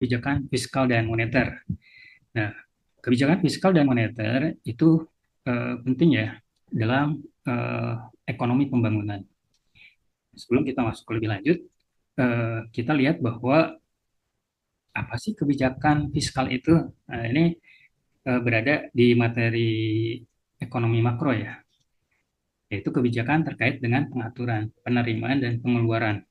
kebijakan fiskal dan moneter. Nah, kebijakan fiskal dan moneter itu penting ya dalam eh, ekonomi pembangunan. Sebelum kita masuk lebih lanjut, kita lihat bahwa apa sih kebijakan fiskal itu? Nah, ini berada di materi ekonomi makro ya, yaitu kebijakan terkait dengan pengaturan, penerimaan dan pengeluaran.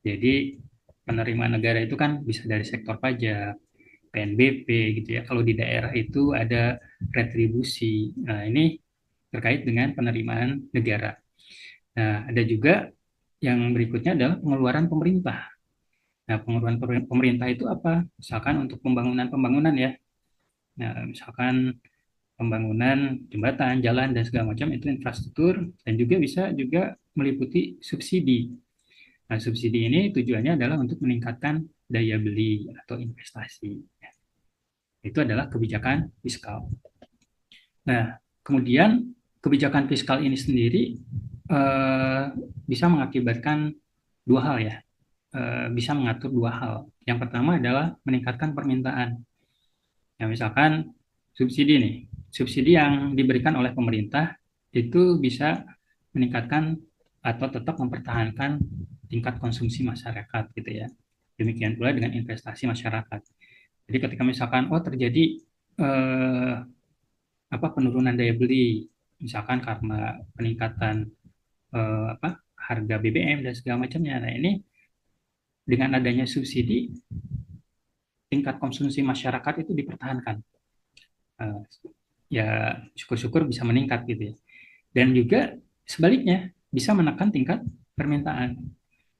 Jadi penerimaan negara itu kan bisa dari sektor pajak, PNBP gitu ya. Kalau di daerah itu ada retribusi. Nah, ini terkait dengan penerimaan negara. Nah, ada juga yang berikutnya adalah pengeluaran pemerintah. Nah, pengeluaran pemerintah itu apa? Misalkan untuk pembangunan-pembangunan ya. Nah, misalkan pembangunan jembatan, jalan, dan segala macam itu infrastruktur dan juga bisa juga meliputi subsidi. Nah, subsidi ini tujuannya adalah untuk meningkatkan daya beli atau investasi. Itu adalah kebijakan fiskal. Nah, kemudian kebijakan fiskal ini sendiri eh, bisa mengakibatkan dua hal ya, bisa mengatur dua hal. Yang pertama adalah meningkatkan permintaan. Ya, misalkan subsidi nih, subsidi yang diberikan oleh pemerintah itu bisa meningkatkan atau tetap mempertahankan tingkat konsumsi masyarakat gitu ya. Demikian pula dengan investasi masyarakat. Jadi ketika misalkan terjadi eh, penurunan daya beli, misalkan karena peningkatan harga BBM dan segala macamnya. Nah ini dengan adanya subsidi tingkat konsumsi masyarakat itu dipertahankan. Eh, Ya syukur-syukur bisa meningkat gitu ya. Dan juga sebaliknya bisa menekan tingkat permintaan.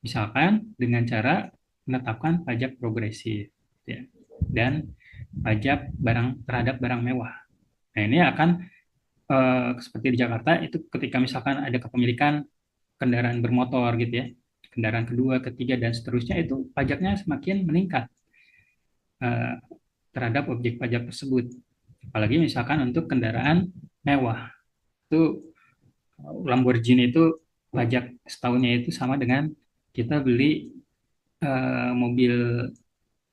Misalkan dengan cara menetapkan pajak progresif ya, dan pajak barang terhadap barang mewah. Nah, ini akan seperti di Jakarta itu ketika misalkan ada kepemilikan kendaraan bermotor gitu ya, kendaraan kedua, ketiga dan seterusnya itu pajaknya semakin meningkat eh, terhadap objek pajak tersebut. Apalagi misalkan untuk kendaraan mewah itu Lamborghini itu pajak setahunnya itu sama dengan kita beli mobil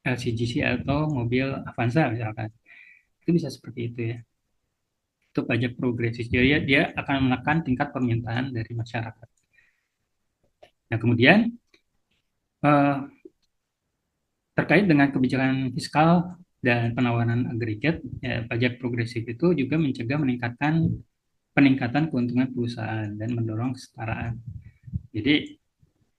LCGC atau mobil Avanza misalkan. Itu bisa seperti itu ya. Itu pajak progresif. Jadi dia akan menekan tingkat permintaan dari masyarakat. Nah, kemudian eh, terkait dengan kebijakan fiskal dan penawaran agregat, ya, pajak progresif itu juga mencegah peningkatan keuntungan perusahaan dan mendorong kesetaraan. Jadi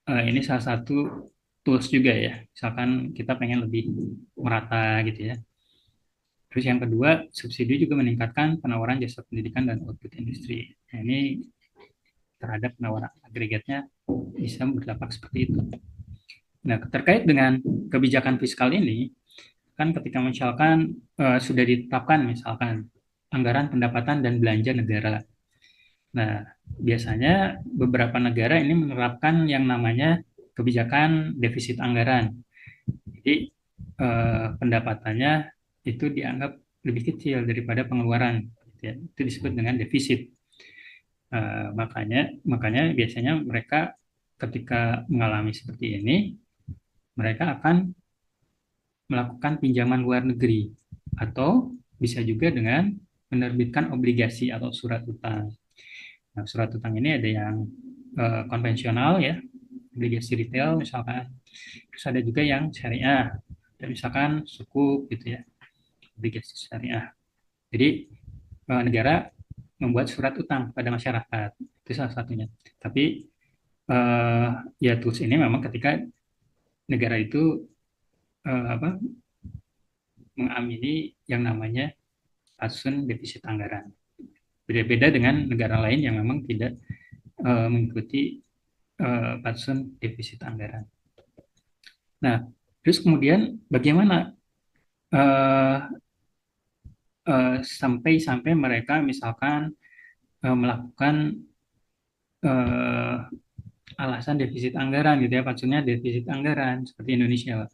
ini salah satu tools juga ya. Misalkan kita pengen lebih merata gitu ya. Terus yang kedua, subsidi juga meningkatkan penawaran jasa pendidikan dan output industri. Nah, ini terhadap penawaran agregatnya bisa berdampak seperti itu. Nah, terkait dengan kebijakan fiskal ini, kan ketika misalkan sudah ditetapkan misalkan anggaran pendapatan dan belanja negara. Nah, biasanya beberapa negara ini menerapkan yang namanya kebijakan defisit anggaran. Jadi pendapatannya itu dianggap lebih kecil daripada pengeluaran. Gitu ya. Itu disebut dengan defisit. Makanya makanya biasanya mereka ketika mengalami seperti ini, mereka akan melakukan pinjaman luar negeri atau bisa juga dengan menerbitkan obligasi atau surat utang. Nah, surat utang ini ada yang konvensional ya, obligasi retail misalkan. Terus ada juga yang syariah, dan misalkan sukuk gitu ya, obligasi syariah. Jadi negara membuat surat utang pada masyarakat itu salah satunya. Tapi eh, ya tools ini memang ketika negara itu apa mengamini yang namanya patsun defisit anggaran. Beda-beda dengan negara lain yang memang tidak mengikuti patsun defisit anggaran. Nah, terus kemudian bagaimana uh, sampai mereka misalkan melakukan uh, alasan defisit anggaran gitu ya, patsunnya defisit anggaran seperti Indonesia.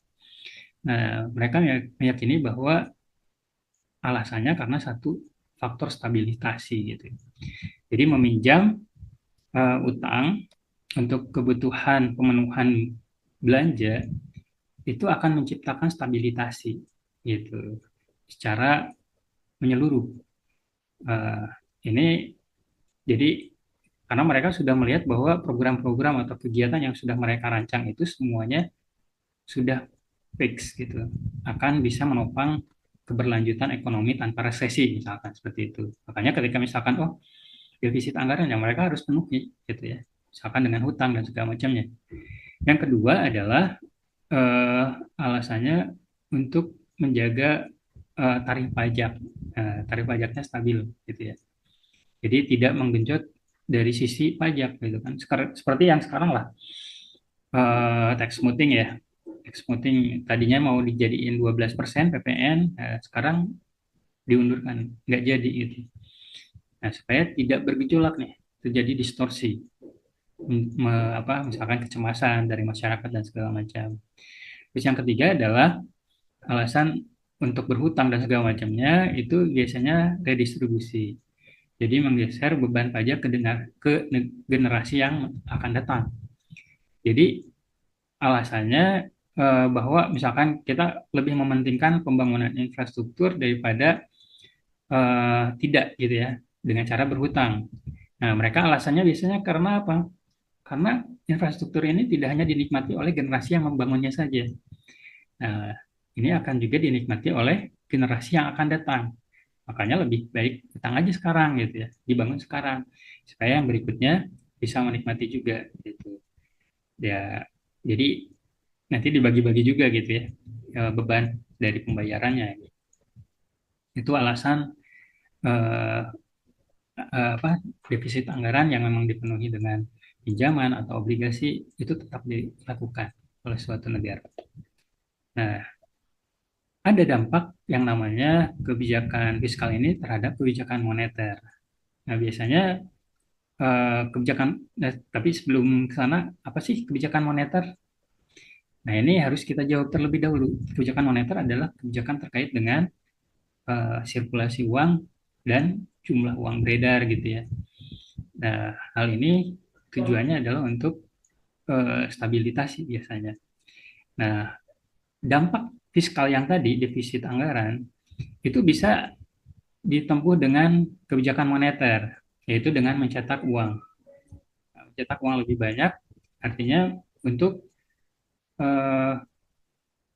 Nah, mereka meyakini bahwa alasannya karena satu faktor stabilitasi gitu. Jadi meminjam utang untuk kebutuhan pemenuhan belanja itu akan menciptakan stabilitasi gitu secara menyeluruh. Eh, ini jadi karena mereka sudah melihat bahwa program-program atau kegiatan yang sudah mereka rancang itu semuanya sudah fix gitu, akan bisa menopang keberlanjutan ekonomi tanpa resesi misalkan seperti itu. Makanya ketika misalkan defisit anggaran yang mereka harus penuhi gitu ya, misalkan dengan hutang dan segala macamnya. Yang kedua adalah eh, alasannya untuk menjaga tarif pajak. Tarif pajaknya stabil gitu ya. Jadi tidak menggenjot dari sisi pajak gitu kan. Seperti yang sekarang lah, tax smoothing ya. Tax smoothing tadinya mau dijadiin 12% PPN, sekarang diundurkan, nggak jadi gitu. Nah, supaya tidak bergejolak nih, terjadi distorsi, misalkan kecemasan dari masyarakat dan segala macam. Terus yang ketiga adalah alasan untuk berhutang dan segala macamnya itu biasanya redistribusi. Jadi menggeser beban pajak ke generasi yang akan datang. Jadi alasannya bahwa misalkan kita lebih mementingkan pembangunan infrastruktur daripada tidak gitu ya dengan cara berhutang. Nah, mereka alasannya biasanya karena apa? Karena infrastruktur ini tidak hanya dinikmati oleh generasi yang membangunnya saja. Nah, ini akan juga dinikmati oleh generasi yang akan datang. Makanya lebih baik utang aja sekarang gitu ya, dibangun sekarang supaya yang berikutnya bisa menikmati juga gitu. Ya, jadi nanti dibagi-bagi juga gitu ya beban dari pembayarannya. Itu alasan eh, apa defisit anggaran yang memang dipenuhi dengan pinjaman atau obligasi itu tetap dilakukan oleh suatu negara. Nah, ada dampak yang namanya kebijakan fiskal ini terhadap kebijakan moneter. Nah, biasanya kebijakan, tapi sebelum ke sana, apa sih kebijakan moneter? Nah, ini harus kita jawab terlebih dahulu. Kebijakan moneter adalah kebijakan terkait dengan sirkulasi uang dan jumlah uang beredar gitu ya. Nah, hal ini tujuannya adalah untuk stabilitas biasanya. Nah, dampak fiskal yang tadi, defisit anggaran, itu bisa ditempuh dengan kebijakan moneter, yaitu dengan mencetak uang. Nah, mencetak uang lebih banyak, artinya untuk eh,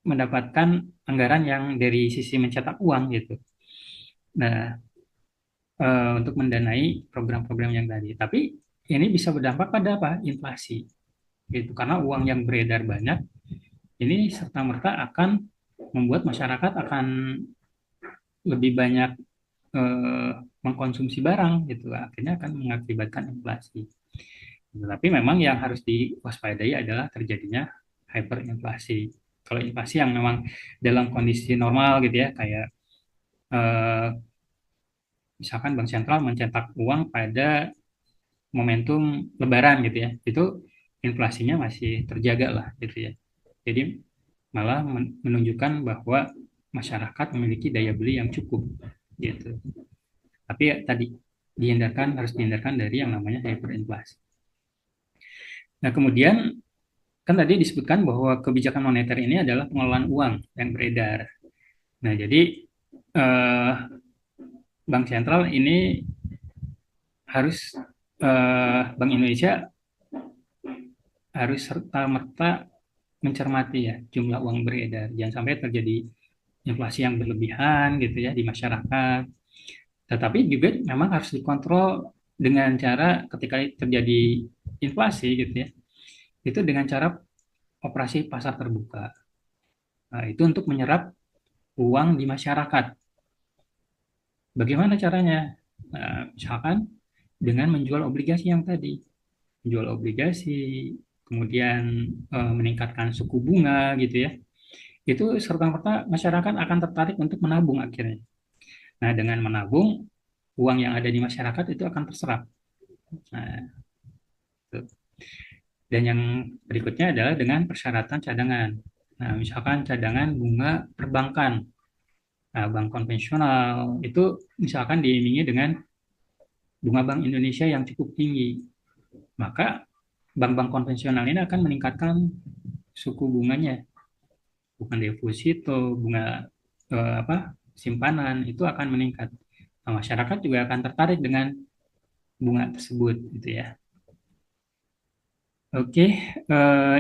mendapatkan anggaran yang dari sisi mencetak uang gitu. Nah, untuk mendanai program-program yang tadi. Tapi ini bisa berdampak pada apa? Inflasi. Gitu. Karena uang yang beredar banyak, ini serta-merta akan membuat masyarakat akan lebih banyak eh, mengkonsumsi barang gitu. Akhirnya akan mengakibatkan inflasi. Tapi memang yang harus diwaspadai adalah terjadinya hyperinflasi. Kalau inflasi yang memang dalam kondisi normal gitu ya, kayak eh, misalkan bank sentral mencetak uang pada momentum Lebaran gitu ya, itu inflasinya masih terjaga lah gitu ya. Jadi malah menunjukkan bahwa masyarakat memiliki daya beli yang cukup gitu. Tapi ya, tadi harus dihindarkan dari yang namanya hyperinflasi. Nah, kemudian kan tadi disebutkan bahwa kebijakan moneter ini adalah pengelolaan uang yang beredar. Nah, jadi eh, bank sentral ini harus Bank Indonesia harus serta-merta mencermati ya jumlah uang beredar. Jangan sampai terjadi inflasi yang berlebihan gitu ya di masyarakat. Tetapi juga memang harus dikontrol dengan cara ketika terjadi inflasi gitu ya. Itu dengan cara operasi pasar terbuka. Nah, itu untuk menyerap uang di masyarakat. Bagaimana caranya? Nah, misalkan dengan menjual obligasi yang tadi. Menjual obligasi, kemudian meningkatkan suku bunga gitu ya. Itu serta-merta masyarakat akan tertarik untuk menabung akhirnya. Nah, dengan menabung, uang yang ada di masyarakat itu akan terserap. Nah, itu. Dan yang berikutnya adalah dengan persyaratan cadangan. Nah, misalkan cadangan bunga perbankan. Nah, bank konvensional itu misalkan diimingi dengan bunga Bank Indonesia yang cukup tinggi. Maka bank-bank konvensional ini akan meningkatkan suku bunganya bukan deposito, bunga apa simpanan itu akan meningkat. Nah, masyarakat juga akan tertarik dengan bunga tersebut, gitu ya. Oke,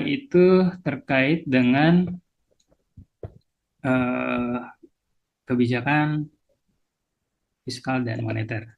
itu terkait dengan kebijakan fiskal dan moneter.